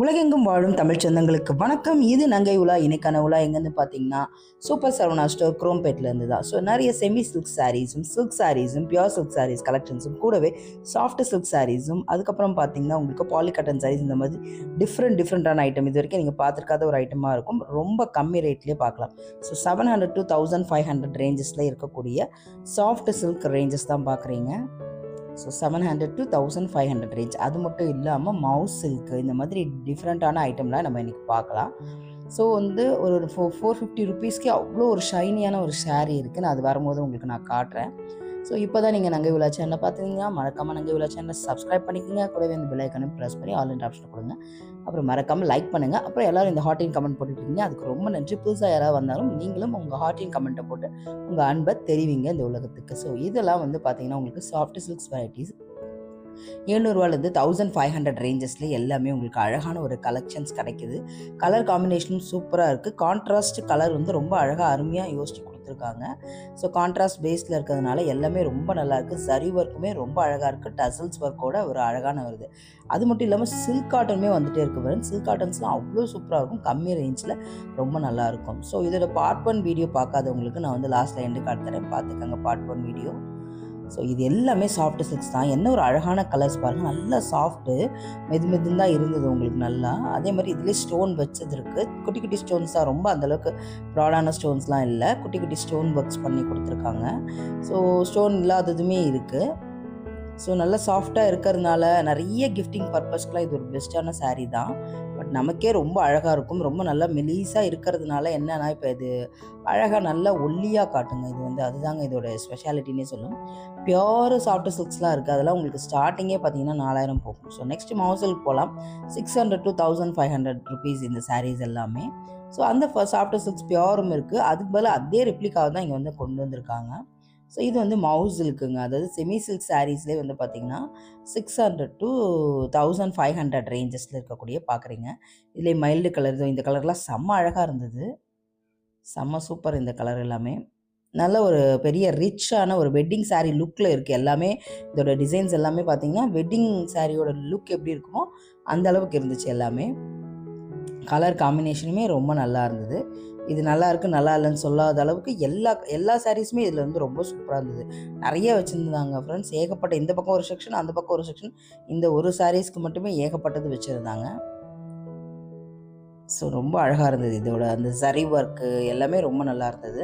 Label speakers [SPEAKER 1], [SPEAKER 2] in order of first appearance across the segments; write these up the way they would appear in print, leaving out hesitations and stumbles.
[SPEAKER 1] உலகெங்கும் வாழும் தமிழ் சொந்தங்களுக்கு வணக்கம். இது நங்கை உலா. இன்னைக்கான உலா எங்கேருந்து பார்த்தீங்கன்னா சூப்பர் சரவணா ஸ்டோர் குரோம்பேட்லேருந்து தான். ஸோ நிறைய செமி சில்க் சாரீஸும் சில்க் சாரீஸும் பியோர் சில்க் சாரீஸ் கலெக்ஷன்ஸும் கூடவே சாஃப்ட் சில்க் சாரீஸும் அதுக்கப்புறம் பார்த்தீங்கன்னா உங்களுக்கு பாலிகாட்டன் சாரீஸ் இந்த மாதிரி டிஃப்ரெண்டான ஐட்டம் இது வரைக்கும் நீங்கள் பார்த்துருக்காத ஒரு ஐட்டமாக இருக்கும். ரொம்ப கம்மி ரேட்லேயே பார்க்கலாம். ஸோ 700 to 1500 ரேஞ்சஸில் இருக்கக்கூடிய சாஃப்ட் சில்க் ரேஞ்சஸ் தான் பார்க்குறீங்க. So 700 to 1500 range. அது மட்டும் இல்லாமல் மவுஸ் சில்க்கு இந்த மாதிரி டிஃப்ரெண்ட்டான ஐட்டம்லாம் நம்ம இன்றைக்கி பார்க்கலாம். ஸோ ஒரு 450 ருபீஸ்க்கு அவ்வளோ ஒரு ஷைனியான ஒரு ஷேரீ இருக்குது. நான் அது வரும்போது உங்களுக்கு நான் காட்டுறேன். ஸோ இப்போ தான் நீங்கள் நங்கை உலா சேனலை பார்த்துக்கிங்க, மறக்காமல் நங்கை உலா சேனலை சப்ஸ்கிரைப் பண்ணிக்கோங்க. கூடவே இந்த பெல் ஐக்கானை ப்ரெஸ் பண்ணி ஆல் இன் ஆப்ஷன் கொடுங்க. அப்புறம் மறக்காமல் லைக் பண்ணுங்கள். அப்புறம் எல்லோரும் இந்த ஹார்ட்டின் கமெண்ட் போட்டுருக்கீங்க, அதுக்கு ரொம்ப நன்றி. புதுசாக யாராவது வந்தாலும் நீங்களும் உங்கள் ஹார்ட்டின் கமெண்ட்டை போட்டு உங்கள் அன்பை தெரிவிங்க இந்த உலகத்துக்கு. ஸோ இதெல்லாம் பார்த்தீங்கன்னா உங்களுக்கு சாஃப்ட் சில்க்ஸ் வெரைட்டிஸ் 700 1500 ரேஞ்சஸில் எல்லாமே உங்களுக்கு அழகான ஒரு கலெக்ஷன்ஸ் கிடைக்குது. கலர் காம்பினேஷனும் சூப்பராக இருக்குது. கான்ட்ராஸ்ட் கலர் ரொம்ப அழகாக அருமையாக யோசிச்சு கொடுத்துருக்காங்க. ஸோ கான்ட்ராஸ்ட் பேஸில் இருக்கிறதுனால எல்லாமே ரொம்ப நல்லாயிருக்கு. சரி ஒர்க்குமே ரொம்ப அழகாக இருக்குது. டசல்ஸ் ஒர்க்கோட ஒரு அழகான வருது. அது மட்டும் இல்லாமல் சில்க் காட்டனுமே வந்துகிட்டே இருக்கு பாருங்க. சில்க் காட்டன்ஸ்லாம் அவ்வளோ சூப்பராக இருக்கும். கம்மி ரேஞ்சில் ரொம்ப நல்லாயிருக்கும். ஸோ இதோட பார்ட் 1 வீடியோ பார்க்காதவங்களுக்கு நான் லாஸ்ட்டில் எண்டு காட்டுறேன், பார்த்துக்கங்க பார்ட் 1 வீடியோ. ஸோ இது எல்லாமே சாஃப்ட் சில்க்ஸ் தான். என்ன ஒரு அழகான கலர்ஸ் பாருங்கள். நல்லா சாஃப்ட்டு மெதுன்னு தான் இருந்தது உங்களுக்கு நல்லா. அதே மாதிரி இதுலேயே ஸ்டோன் வச்சது இருக்குது. குட்டி குட்டி ஸ்டோன்ஸ் தான், ரொம்ப அந்தளவுக்கு ப்ராடான ஸ்டோன்ஸ்லாம் இல்லை. குட்டி குட்டி ஸ்டோன் ஒர்க்ஸ் பண்ணி கொடுத்துருக்காங்க. ஸோ ஸ்டோன் இல்லாததுமே இருக்குது. ஸோ நல்லா சாஃப்டாக இருக்கிறதுனால நிறைய கிஃப்டிங் பர்பஸ்க்குலாம் இது ஒரு பெஸ்ட்டான சாரீ தான். பட் நமக்கே ரொம்ப அழகாக இருக்கும். ரொம்ப நல்லா மெலீஸாக இருக்கிறதுனால என்னென்னா இப்போ இது அழகாக நல்லா ஒல்லியாக காட்டுங்க. இது அதுதாங்க இதோட ஸ்பெஷாலிட்டினே சொல்லும். பியோர் சாஃப்ட் சில்க்ஸ்லாம் இருக்குது. அதெல்லாம் உங்களுக்கு ஸ்டார்டிங்கே பார்த்தீங்கன்னா 4000 போகும். ஸோ நெக்ஸ்ட் மவுசலுக்கு போகலாம். 600 to 1500 ருபீஸ் இந்த சாரீஸ் எல்லாமே. ஸோ அந்த சாஃப்ட் சில்க்ஸ் பியோரும் இருக்குது. அதுக்கு பதிலாக அதே ரெப்ளிகாவை தான் இங்கே கொண்டு வந்திருக்காங்க. ஸோ இது மவுஸ் சில்க்குங்க. அதாவது செமி சில்க் சாரீஸ்லேயே பார்த்தீங்கன்னா 600 to 1500 ரேஞ்சஸில் இருக்கக்கூடிய பார்க்குறீங்க. இதில் மைல்டு கலர், இந்த கலர்லாம் செம்ம அழகாக இருந்தது. செம்ம சூப்பர் இந்த கலர் எல்லாமே. நல்ல ஒரு பெரிய ரிச்சான ஒரு வெட்டிங் சாரீ லுக்கில் இருக்குது எல்லாமே. இதோட டிசைன்ஸ் எல்லாமே பார்த்தீங்கன்னா வெட்டிங் சாரியோட லுக் எப்படி இருக்குமோ அந்த அளவுக்கு இருந்துச்சு எல்லாமே. கலர் காம்பினேஷனுமே ரொம்ப நல்லா இருந்தது. இது நல்லா இருக்குது நல்லா இல்லைன்னு சொல்லாத அளவுக்கு எல்லா சாரீஸுமே இதில் ரொம்ப சூப்பராக இருந்தது. நிறைய வச்சுருந்தாங்க ஃப்ரெண்ட்ஸ். ஏகப்பட்ட, இந்த பக்கம் ஒரு செக்ஷன், அந்த பக்கம் ஒரு செக்ஷன். இந்த ஒரு சாரீஸ்க்கு மட்டுமே ஏகப்பட்டது வச்சுருந்தாங்க. ஸோ ரொம்ப அழகாக இருந்தது. இதோட அந்த சரி ஒர்க்கு எல்லாமே ரொம்ப நல்லா இருந்தது.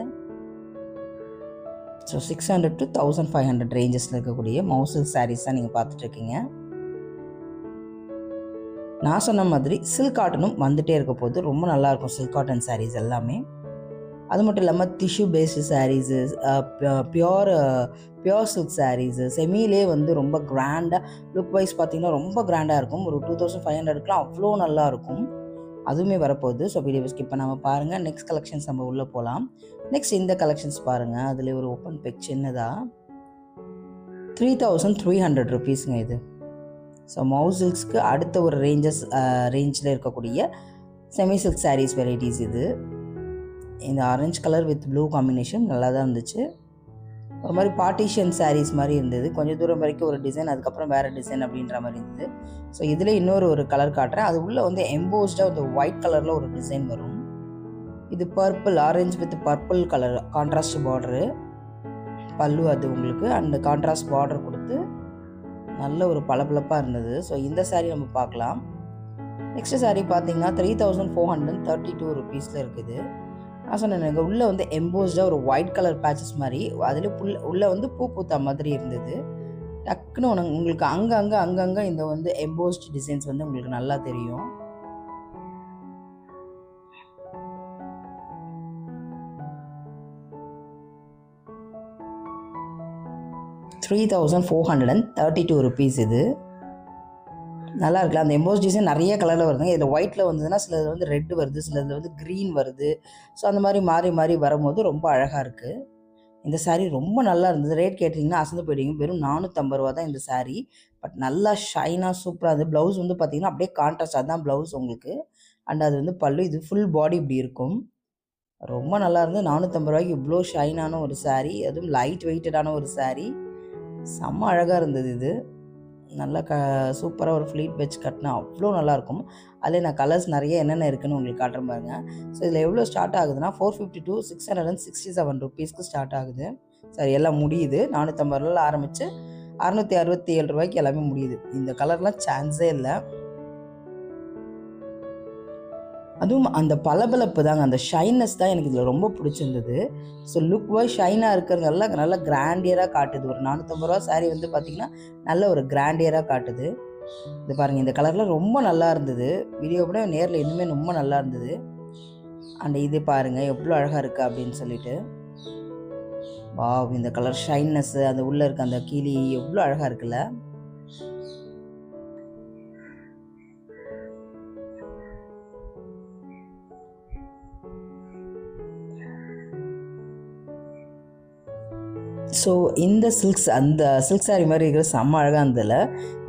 [SPEAKER 1] ஸோ 600 to 1500 ரேஞ்சஸில் இருக்கக்கூடிய மவுசல் சாரீஸ் தான் நீங்கள் பார்த்துட்ருக்கீங்க. நான் சொன்ன மாதிரி சில்க் காட்டனும் வந்துகிட்டே இருக்க போது ரொம்ப நல்லாயிருக்கும் சில்க் காட்டன் சாரீஸ் எல்லாமே. அது மட்டும் இல்லாமல் tissue based sarees, pure silk sarees, செமிலே ரொம்ப கிராண்டாக லுக் வைஸ் பார்த்திங்கன்னா ரொம்ப கிராண்டாக இருக்கும். ஒரு 2500க்குலாம் அவ்வளோ நல்லாயிருக்கும். அதுவுமே வரப்போகுது. ஸோ வீடியோ ஸ்கிப் பண்ணாமல் பாருங்கள். நெக்ஸ்ட் கலெக்ஷன்ஸ் நம்ம உள்ளே போகலாம். நெக்ஸ்ட் இந்த கலெக்ஷன்ஸ் பாருங்கள். அதில் ஒரு ஓப்பன் பிக் சின்னதாக 3300 ருபீஸுங்க இது. ஸோ மவுஸ் சில்க்ஸ்க்கு அடுத்த ஒரு ரேஞ்சில் இருக்கக்கூடிய செமி சில்க் சாரீஸ் வெரைட்டிஸ் இது. இந்த orange colour with blue combination நல்லா தான் இருந்துச்சு. ஒரு மாதிரி பார்ட்டிஷன் சாரீஸ் மாதிரி இருந்தது. கொஞ்சம் தூரம் வரைக்கும் ஒரு டிசைன், அதுக்கப்புறம் வேறு டிசைன் அப்படின்ற மாதிரி இருந்தது. ஸோ இதில் இன்னொரு கலர் காட்டுறேன். அது உள்ளே எம்போஸ்டாக இந்த ஒயிட் கலரில் ஒரு டிசைன் வரும். இது purple, orange with purple colour contrast border பல்லு அது உங்களுக்கு. அந்த கான்ட்ராஸ்ட் பார்டர் கொடுத்து நல்ல ஒரு பளபளப்பாக இருந்தது. ஸோ இந்த சாரீ நம்ம பார்க்கலாம். நெக்ஸ்ட் சாரீ பார்த்தீங்கன்னா 3432 ருபீஸில் இருக்குது. நான் சொன்னேன் உள்ளே எம்போஸ்டாக ஒரு ஒயிட் கலர் பேச்சஸ் மாதிரி, அதில் உள்ளே பூ பூத்தா மாதிரி இருந்தது. டக்குன்னு உங்களுக்கு அங்கங்கே இந்த எம்போஸ்ட் டிசைன்ஸ் உங்களுக்கு நல்லா தெரியும். ₹3432 இது. நல்லா இருக்குல்ல. அந்த எம்போஸ் டிசைன் நிறைய கலரில் வருதுங்க. இதில் ஒயிட்டில் வந்ததுன்னா சிலது ரெட் வருது, சிலது க்ரீன் வருது. ஸோ அந்த மாதிரி மாறி வரும்போது ரொம்ப அழகாக இருக்குது. இந்த சாரீ ரொம்ப நல்லா இருந்தது. ரேட் கேட்டிங்கன்னா அசந்து போயிடுங்க. வெறும் ₹450 தான் இந்த சாரீ. பட் நல்லா ஷைனாக சூப்பராக இருந்தது. ப்ளவுஸ் பார்த்தீங்கன்னா அப்படியே கான்ட்ராஸ்ட், அதுதான் ப்ளவுஸ் உங்களுக்கு. அண்ட் அது பல்லு. இது ஃபுல் பாடி இப்படி இருக்கும். ரொம்ப நல்லா இருந்தது. ₹450 இவ்வளோ ஷைனான ஒரு சாரீ, அதுவும் லைட் வெயிட்டடான ஒரு சாரீ. செம்ம அழகாக இருந்தது இது. நல்லா சூப்பராக ஒரு ஃப்ளீட் வச்சு கட்டினா அவ்வளோ நல்லாயிருக்கும். அதில் நான் கலர்ஸ் நிறைய என்னென்ன இருக்குதுன்னு உங்களுக்கு காட்டுறேன் பாருங்க. ஸோ இதில் எவ்வளோ ஸ்டார்ட் ஆகுதுன்னா 450 to 667 rupeesக்கு ஸ்டார்ட் ஆகுது. சரி, எல்லாம் முடியுது. 450 ரூபாயில் ஆரம்பித்து 667 ரூபாய்க்கு எல்லாமே முடியுது. இந்த கலர்லாம் சான்ஸே இல்லை. அதுவும் அந்த பளபளப்பு தாங்க, அந்த ஷைனஸ் தான் எனக்கு இதில் ரொம்ப பிடிச்சிருந்தது. ஸோ லுக் வைஸ் ஷைனாக இருக்கிறதெல்லாம் நல்லா கிராண்டியராக காட்டுது. ஒரு 450 ரூபா சாரீ வந்து பார்த்திங்கன்னா நல்ல ஒரு கிராண்டியராக காட்டுது. இது பாருங்கள், இந்த கலர்லாம் ரொம்ப நல்லா இருந்தது. வீடியோ கூட நேரில் இன்னுமே ரொம்ப நல்லா இருந்தது. அண்ட் இது பாருங்கள் எவ்வளோ அழகாக இருக்குது அப்படின்னு சொல்லிட்டு. வாவ், இந்த கலர் ஷைன்னஸ்ஸு, அந்த உள்ளே இருக்க அந்த கிளி எவ்வளோ அழகாக இருக்குல்ல. ஸோ இந்த அந்த சில்க் சாரீ மாதிரி இருக்கிற செம்ம அழகாக இருந்ததில்ல.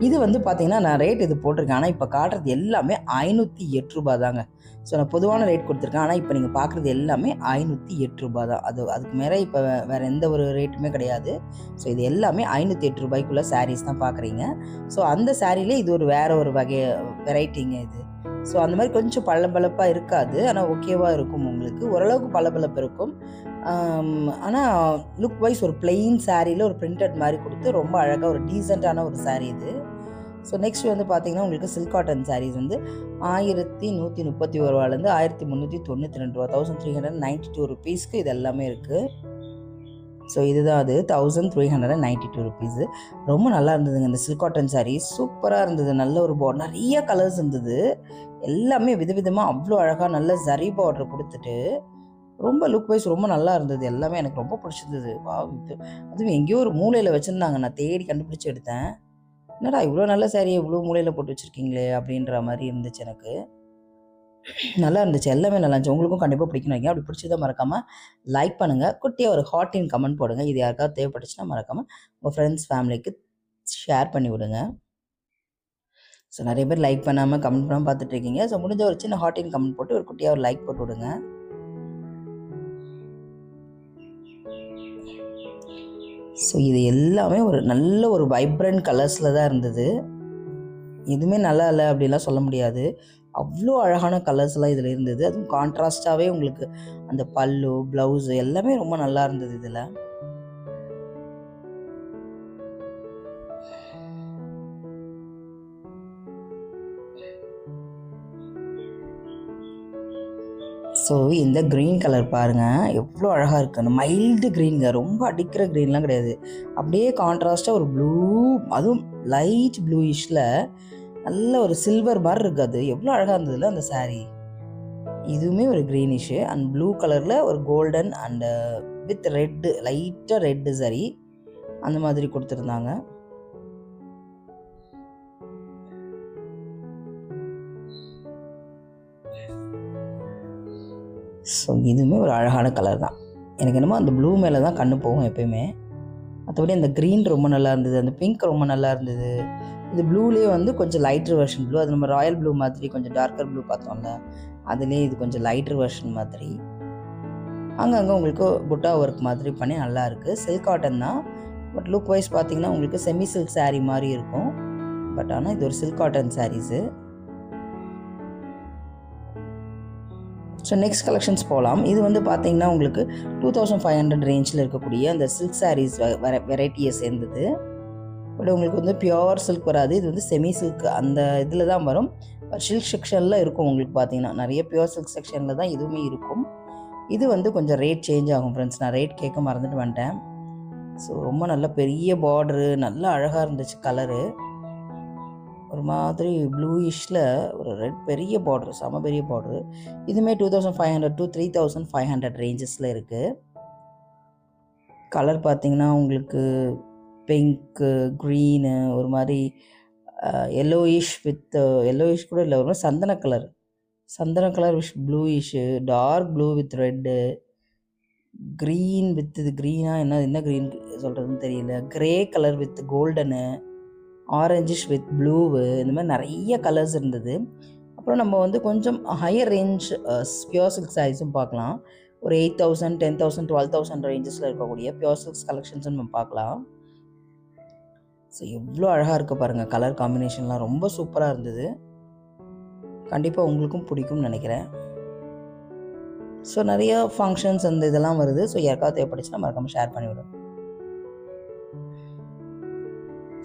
[SPEAKER 1] இது வந்து பார்த்திங்கன்னா நான் ரேட் இது போட்டிருக்கேன். ஆனால் இப்போ காட்டுறது எல்லாமே 508 ரூபா தாங்க. ஸோ நான் பொதுவான ரேட் கொடுத்துருக்கேன். ஆனால் இப்போ நீங்கள் பார்க்குறது எல்லாமே 508 ரூபா தான். அதுக்கு மேலே இப்போ வேறு எந்த ஒரு ரேட்டுமே கிடையாது. ஸோ இது எல்லாமே 508 ரூபாய்க்குள்ள சாரீஸ் தான் பார்க்குறீங்க. ஸோ அந்த சாரீலே இது வேறு ஒரு வகை வெரைட்டிங்க இது. ஸோ அந்த மாதிரி கொஞ்சம் பளபளப்பாக இருக்காது, ஆனால் ஓகேவாக இருக்கும். உங்களுக்கு ஓரளவுக்கு பளபளப்பு இருக்கும். ஆனால் லுக் வைஸ் ஒரு பிளெயின் சாரியில் ஒரு பிரிண்டட் மாதிரி கொடுத்து ரொம்ப அழகாக ஒரு டீசெண்டான ஒரு சாரீ இது. ஸோ நெக்ஸ்ட் வந்து பார்த்திங்கன்னா உங்களுக்கு சில்க் காட்டன் சாரீஸ் வந்து 1131 ரூபாலேருந்து 1392 ரூபா, 1392 ருபீஸ்க்கு இது எல்லாமே இருக்குது. ஸோ இதுதான் அது 1392 ருபீஸு. ரொம்ப நல்லா இருந்ததுங்க இந்த சில்க் காட்டன் சாரீ, சூப்பராக இருந்தது. நல்ல ஒரு பார்டர், நிறைய கலர்ஸ் இருந்தது. எல்லாமே விதவிதமாக அவ்வளோ அழகாக நல்ல ஜரி பார்டர் கொடுத்துட்டு ரொம்ப லுக் வைஸ் ரொம்ப நல்லா இருந்தது. எல்லாமே எனக்கு ரொம்ப பிடிச்சிருந்தது. அதுவும் எங்கேயோ ஒரு மூலையில் வச்சுருந்தாங்க, நான் தேடி கண்டுபிடிச்சி எடுத்தேன். என்னடா இவ்வளோ நல்ல சாரியை இவ்வளோ மூலையில் போட்டு வச்சுருக்கீங்களே அப்படின்ற மாதிரி இருந்துச்சு எனக்கு. நல்லா இருந்துச்சு, எல்லாமே நல்லா இருந்துச்சு. உங்களுக்கும் கண்டிப்பாக பிடிக்கணும் வைங்க. அப்படி பிடிச்சதை மறக்காமல் லைக் பண்ணுங்கள். குட்டியாக ஒரு ஹார்ட்டின் கமெண்ட் போடுங்க. இது யாருக்காவது தேவைப்பட்டுச்சுன்னா மறக்காமல் உங்கள் ஃப்ரெண்ட்ஸ் ஃபேமிலிக்கு ஷேர் பண்ணி விடுங்க. ஸோ நிறைய பேர் லைக் பண்ணாமல் கமெண்ட் பண்ணாமல் பார்த்துட்ருக்கீங்க. ஸோ முடிஞ்ச ஒரு சின்ன ஹார்ட்டின் கமெண்ட் போட்டு ஒரு குட்டியாக ஒரு லைக் போட்டு விடுங்க. ஸோ இது எல்லாமே ஒரு நல்ல ஒரு வைப்ரண்ட் கலர்ஸில் தான் இருந்தது. எதுவுமே நல்லா இல்லை அப்படிலாம் சொல்ல முடியாது. அவ்வளோ அழகான கலர்ஸ்லாம் இதில் இருந்தது. அதுவும் கான்ட்ராஸ்டாகவே உங்களுக்கு அந்த பல்லு, ப்ளவுஸு எல்லாமே ரொம்ப நல்லா இருந்தது இதில். ஸோ இந்த க்ரீன் கலர் பாருங்கள் எவ்வளோ அழகாக இருக்குது. அந்த மைல்டு க்ரீனுங்க, ரொம்ப அடிக்கிற க்ரீன்லாம் கிடையாது. அப்படியே கான்ட்ராஸ்ட்டாக ஒரு ப்ளூ, அதுவும் லைட் ப்ளூயிஷில் நல்ல ஒரு சில்வர் மாதிரி இருக்குது. அது எவ்வளோ அழகாக இருந்ததுல அந்த சாரீ. இதுவுமே ஒரு க்ரீனிஷு அண்ட் ப்ளூ கலரில் ஒரு கோல்டன் அண்டு வித் ரெட்டு, லைட்டாக ரெட்டு சரி அந்த மாதிரி கொடுத்துருந்தாங்க. ஸோ இதுவுமே ஒரு அழகான கலர் தான். எனக்கு என்னமோ அந்த ப்ளூ மேலே தான் கண்ணு போகும் எப்போயுமே. மற்றபடி அந்த க்ரீன் ரொம்ப நல்லா இருந்தது, அந்த பிங்க் ரொம்ப நல்லா இருந்தது. இது ப்ளூலேயே வந்து கொஞ்சம் லைட்ரு வெர்ஷன் ப்ளூ, அது நம்ம ராயல் ப்ளூ மாதிரி கொஞ்சம் டார்க்கர் ப்ளூ பார்த்தோம்ல, அதுலேயே இது கொஞ்சம் லைட்ரு வெர்ஷன் மாதிரி. அங்கங்கே உங்களுக்கு புட்டா ஒர்க் மாதிரி பண்ணி நல்லா இருக்குது. சில்க் காட்டன் தான், பட் லுக் வைஸ் பார்த்தீங்கன்னா உங்களுக்கு செமி சில்க் சாரீ மாதிரி இருக்கும். பட் ஆனால் இது ஒரு silk cotton sarees. So next collections போகலாம். இது வந்து பார்த்தீங்கன்னா உங்களுக்கு 2500 ரேஞ்சில் இருக்கக்கூடிய அந்த சில்க் சாரீஸ் வெரைட்டியை சேர்ந்தது. பட் உங்களுக்கு வந்து பியோர் சில்க் வராது, இது வந்து செமி சில்க் அந்த இதில் தான் வரும். சில்க் செக்ஷனில் இருக்கும் உங்களுக்கு பார்த்தீங்கன்னா, நிறைய பியோர் சில்க் செக்ஷனில் தான் இதுவுமே இருக்கும். இது வந்து கொஞ்சம் ரேட் சேஞ்ச் ஆகும் ஃப்ரெண்ட்ஸ், நான் ரேட் கேட்க மறந்துட்டு வந்துட்டேன். ஸோ ரொம்ப நல்ல பெரிய பார்டரு, நல்லா அழகாக இருந்துச்சு கலரு. ஒரு மாதிரி ப்ளூயிஷில் ஒரு ரெட் பெரிய பார்டரு, செம பெரிய பார்டரு. இதுவுமே 2500 to 3500 ரேஞ்சஸில் இருக்குது. கலர் பார்த்திங்கன்னா உங்களுக்கு பிங்க்கு, க்ரீனு, ஒரு மாதிரி எல்லோயிஷ் வித் எல்லோயிஷ் கூட இல்லை, ஒரு மாதிரி சந்தன colour with bluish, dark blue with red, green with இது க்ரீனாக என்ன க்ரீன் சொல்கிறதுன்னு தெரியல, grey colour with golden, orangish with blue, இந்த மாதிரி நிறைய கலர்ஸ் இருந்தது. அப்புறம் நம்ம வந்து கொஞ்சம் ஹையர் ரேஞ்ச் பியோர் சில்க் சாரீஸும் பார்க்கலாம். ஒரு 8000, 10,000, 12,000 ரேஞ்சஸில் இருக்கக்கூடிய பியோர் சில்க்ஸ் கலெக்ஷன்ஸும் நம்ம பார்க்கலாம். ஸோ எவ்வளோ அழகாக இருக்குது பாருங்கள், கலர் காம்பினேஷன்லாம் ரொம்ப சூப்பராக இருந்தது. கண்டிப்பாக உங்களுக்கும் பிடிக்கும்னு நினைக்கிறேன். ஸோ நிறைய ஃபங்க்ஷன்ஸ் அந்த இதெல்லாம் வருது. ஸோ யாருக்காவது தேவைப்பட்டுச்சுன்னா மறக்காமல் ஷேர் பண்ணிவிடுங்க.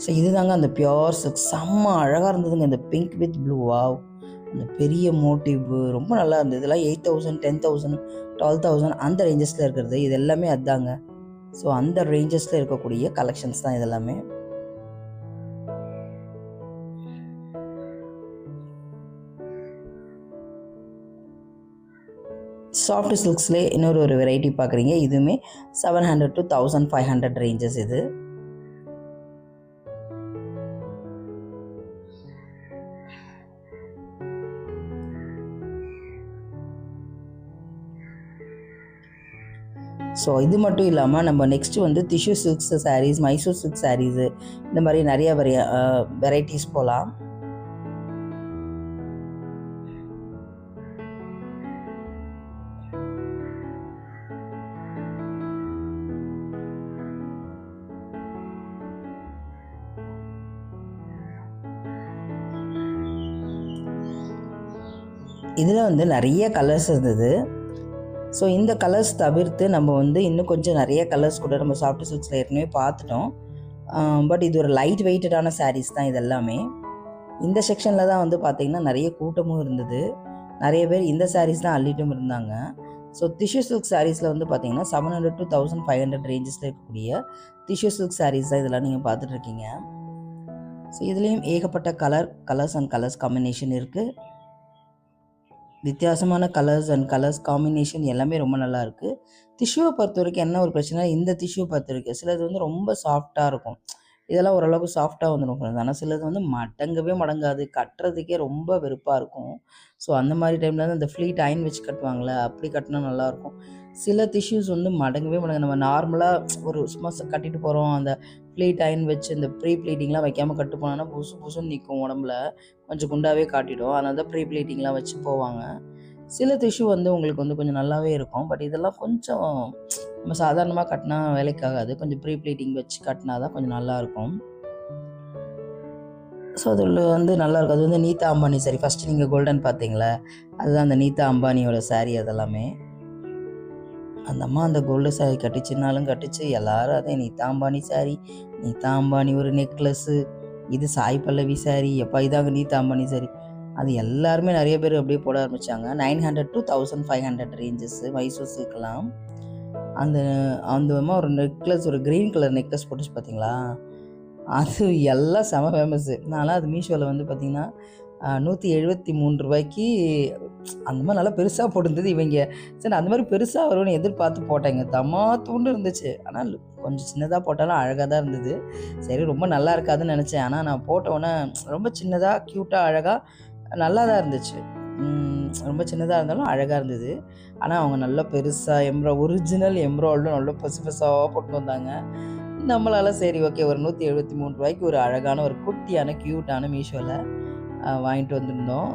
[SPEAKER 1] ஸோ இதுதாங்க அந்த பியோர் சில்க், செம்ம அழகாக இருந்ததுங்க. இந்த பிங்க் வித் ப்ளூ, வாவ்! அந்த பெரிய மோட்டிவ் ரொம்ப நல்லா இருந்தது. இதெல்லாம் 8,000, 10,000, 12,000 அந்த ரேஞ்சஸில் இருக்கிறது. இது எல்லாமே அதுதாங்க. ஸோ அந்த ரேஞ்சஸில் இருக்கக்கூடிய கலெக்ஷன்ஸ் தான் இதெல்லாமே. சாஃப்ட் சில்க்ஸ்லேயே இன்னொரு வெரைட்டி பார்க்குறீங்க. இதுவுமே 700 to 1,500 ரேஞ்சஸ் இது. ஸோ இது மட்டும் இல்லாமல் நம்ம நெக்ஸ்ட்டு வந்து tissue silks sarees, Mysore silk sarees, இந்த மாதிரி நிறைய வெரைட்டிஸ் போகலாம். இதில் வந்து நிறைய கலர்ஸ் இருந்தது. ஸோ இந்த கலர்ஸ் தவிர்த்து நம்ம வந்து இன்னும் கொஞ்சம் நிறைய கலர்ஸ் கூட நம்ம சாஃப்ட் சில்க்ஸில் ஏற்கனவே பார்த்துட்டோம். பட் இது ஒரு லைட் வெயிட்டடான சாரீஸ் தான் இது எல்லாமே. இந்த செக்ஷனில் தான் வந்து பார்த்திங்கன்னா நிறைய கூட்டமும் இருந்தது. நிறைய பேர் இந்த சாரீஸ் தான் அள்ளிட்டும் இருந்தாங்க. ஸோ டிஷ்யூ சில்க் சாரீஸில் வந்து பார்த்திங்கன்னா 700 to 1,500 ரேஞ்சஸில் இருக்கக்கூடிய டிஷ்யூ சில்க் சாரீஸ் தான் இதெல்லாம் நீங்கள் பார்த்துட்ருக்கீங்க. ஸோ இதுலேயும் ஏகப்பட்ட கலர்ஸ் அண்ட் கலர்ஸ் காம்பினேஷன் இருக்குது. வித்தியாசமான கலர்ஸ் அண்ட் கலர்ஸ் காம்பினேஷன் எல்லாமே ரொம்ப நல்லா இருக்குது. டிஷ்யூவை பொறுத்த வரைக்கும் என்ன ஒரு பிரச்சனை, இந்த டிஷ்யூ பொறுத்த வரைக்கும் சிலது வந்து ரொம்ப சாஃப்டாக இருக்கும். இதெல்லாம் ஓரளவுக்கு சாஃப்டாக வந்துடும். ஆனால் சிலது வந்து மடங்கவே மடங்காது, கட்டுறதுக்கே ரொம்ப வெறுப்பாக இருக்கும். ஸோ அந்த மாதிரி டைமில் வந்து அந்த ஃப்ளீட் அயன் வச்சு கட்டுவாங்களே, அப்படி கட்டினா நல்லாயிருக்கும். சில டிஷ்யூஸ் வந்து மடங்கவே மடங்கு. நம்ம நார்மலாக ஒரு சும்மா கட்டிட்டு போகிறோம், அந்த ஃப்ளீட் அயன் வச்சு இந்த ப்ரீ ப்ளீட்டிங்லாம் வைக்காமல் கட்டு போனோன்னா புதுசுன்னு நிற்கும், உடம்புல கொஞ்சம் குண்டாகவே காட்டிடும். அதனால தான் ப்ரீ ப்ளீட்டிங்லாம் வச்சு போவாங்க. சில டிஷ்யூ வந்து உங்களுக்கு வந்து கொஞ்சம் நல்லாவே இருக்கும். பட் இதெல்லாம் கொஞ்சம் நம்ம சாதாரணமாக கட்டினா வேலைக்காகாது. கொஞ்சம் ப்ரீ ப்ளீட்டிங் வச்சு கட்டினா தான் கொஞ்சம் நல்லாயிருக்கும். ஸோ அதில் வந்து நல்லாயிருக்கும். அது வந்து நீதா அம்பானி சாரி. ஃபஸ்ட்டு நீங்கள் கோல்டன் பார்த்தீங்களா, அதுதான் அந்த நீதா அம்பானியோட சாரீ. அதெல்லாமே அந்த அம்மா அந்த கோல்டு சாரீ கட்டிச்சுனாலும் கட்டிச்சு, எல்லாரும் அதே நீதா அம்பானி சாரீ, நீதா அம்பானி ஒரு நெக்லஸ்ஸு, இது சாய் பல்லவி சாரீ, எப்பா இதாங்க நீதா அம்பானி சாரீ. அது எல்லாருமே நிறைய பேர் அப்படியே போட ஆரம்பித்தாங்க. 900 to 1,500 ரேஞ்சஸ்ஸு மைசூர் சில்க்லாம். அந்த அம்மா ஒரு நெக்லஸ், ஒரு க்ரீன் கலர் நெக்லஸ் போட்டுச்சு பார்த்தீங்களா, அது எல்லாம் செம ஃபேமஸ்ஸு. நான்லாம் அது மீஷோவில் வந்து பார்த்திங்கன்னா 173 ரூபாய்க்கு அந்த மாதிரி நல்லா பெருசாக போட்டிருந்தது. இவங்க சரி அந்த மாதிரி பெருசாக வரும்னு எதிர்பார்த்து போட்டேங்க. தூண்டு இருந்துச்சு. ஆனால் கொஞ்சம் சின்னதாக போட்டாலும் அழகாக தான் இருந்தது. சரி ரொம்ப நல்லா இருக்காதுன்னு நினச்சேன். ஆனால் நான் போட்டோன்னே ரொம்ப சின்னதாக க்யூட்டாக அழகாக நல்லா தான் இருந்துச்சு. ரொம்ப சின்னதாக இருந்தாலும் அழகாக இருந்தது. ஆனால் அவங்க நல்லா பெருசாக ஒரிஜினல் எம்ப்ராய்டும் நல்லா பெருசாக போட்டு வந்தாங்க. நம்மளால் சரி ஓகே ஒரு 173 ரூபாய்க்கு ஒரு அழகான ஒரு குட்டியான க்யூட்டான மீஷோவில் வாங்கிட்டு வந்திருந்தோம்.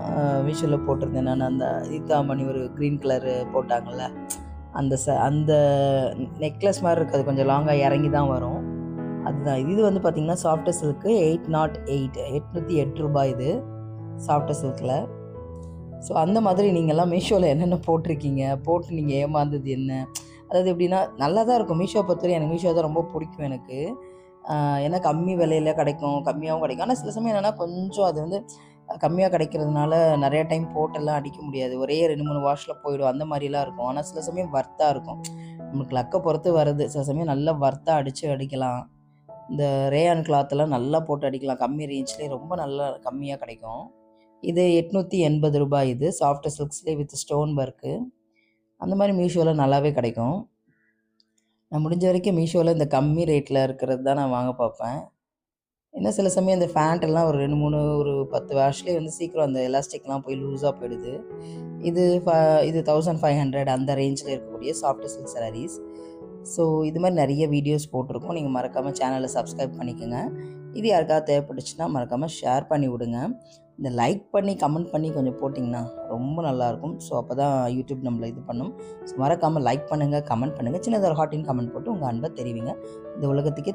[SPEAKER 1] மீஷோவில் போட்டிருந்தேன் நான். அந்த நீதாமணி ஒரு க்ரீன் கலரு போட்டாங்கள்ல, அந்த நெக்லஸ் மாதிரி இருக்குது. அது கொஞ்சம் லாங்காக இறங்கி தான் வரும். அதுதான் இது வந்து பார்த்திங்கன்னா சாஃப்ட் சில்க்கு 808 ரூபாய் இது சாஃப்ட் சில்கில். ஸோ அந்த மாதிரி நீங்கள்லாம் மீஷோவில் என்னென்ன போட்டிருக்கீங்க, போட்டு நீங்கள் ஏமாந்தது என்ன? அதாவது எப்படின்னா நல்லா தான் இருக்கும். மீஷோ பொறுத்தவரை எனக்கு மீஷோ தான் ரொம்ப பிடிக்கும் எனக்கு. ஏன்னா கம்மி விலையில் கிடைக்கும், கம்மியாகவும் கிடைக்கும். ஆனால் சில சமயம் என்னென்னா கொஞ்சம் அது வந்து கம்மியாக கிடைக்கிறதுனால நிறைய டைம் போட்டெல்லாம் அடிக்க முடியாது. ஒரே 2-3 வாஷில் போயிடும், அந்த மாதிரிலாம் இருக்கும். ஆனால் சில சமயம் வர்த்தாக இருக்கும். நமக்கு லக்கை பொறுத்து வருது. சில சமயம் நல்லா வர்த்தாக அடிக்கலாம். இந்த ரேயான் கிளாத்தெல்லாம் நல்லா போட்டு அடிக்கலாம். கம்மி ரேஞ்ச்லேயே ரொம்ப நல்லா கம்மியாக கிடைக்கும். இது 880 ரூபாய். இது சாஃப்ட் சில்க்ஸ்லேயே வித் ஸ்டோன் ஒர்க்கு. அந்த மாதிரி மீஷோவில் நல்லாவே கிடைக்கும். நான் முடிஞ்ச வரைக்கும் மீஷோவில் இந்த கம்மி ரேட்டில் இருக்கிறது தான் நான் வாங்க பார்ப்பேன். ஏன்னா சில சமயம் இந்த ஃபேண்ட்டெல்லாம் ஒரு 2-3 ஒரு 10 வாஷ்லேயே வந்து சீக்கிரம் அந்த எலாஸ்டிக்லாம் போய் லூஸாக போயிடுது. இது 1,500 அந்த ரேஞ்சில் இருக்கக்கூடிய சாஃப்ட் சில்க் சாரீஸ். ஸோ இது மாதிரி நிறைய வீடியோஸ் போட்டிருக்கோம். நீங்கள் மறக்காமல் சேனலை சப்ஸ்கிரைப் பண்ணிக்கோங்க. இது யாருக்காவது தேவைப்பட்டுச்சுன்னா மறக்காமல் ஷேர் பண்ணி விடுங்க. இந்த லைக் பண்ணி கமெண்ட் பண்ணி கொஞ்சம் போட்டிங்கன்னா ரொம்ப நல்லாயிருக்கும். ஸோ அப்போ தான் யூடியூப் நம்மளை இது பண்ணும். ஸோ மறக்காமல் லைக் பண்ணுங்கள், கமெண்ட் பண்ணுங்கள். சின்னதாக ஒரு ஹார்ட்டின் கமெண்ட் போட்டு உங்கள் அன்பை தெரிவிங்க. இந்த உலகத்துக்கே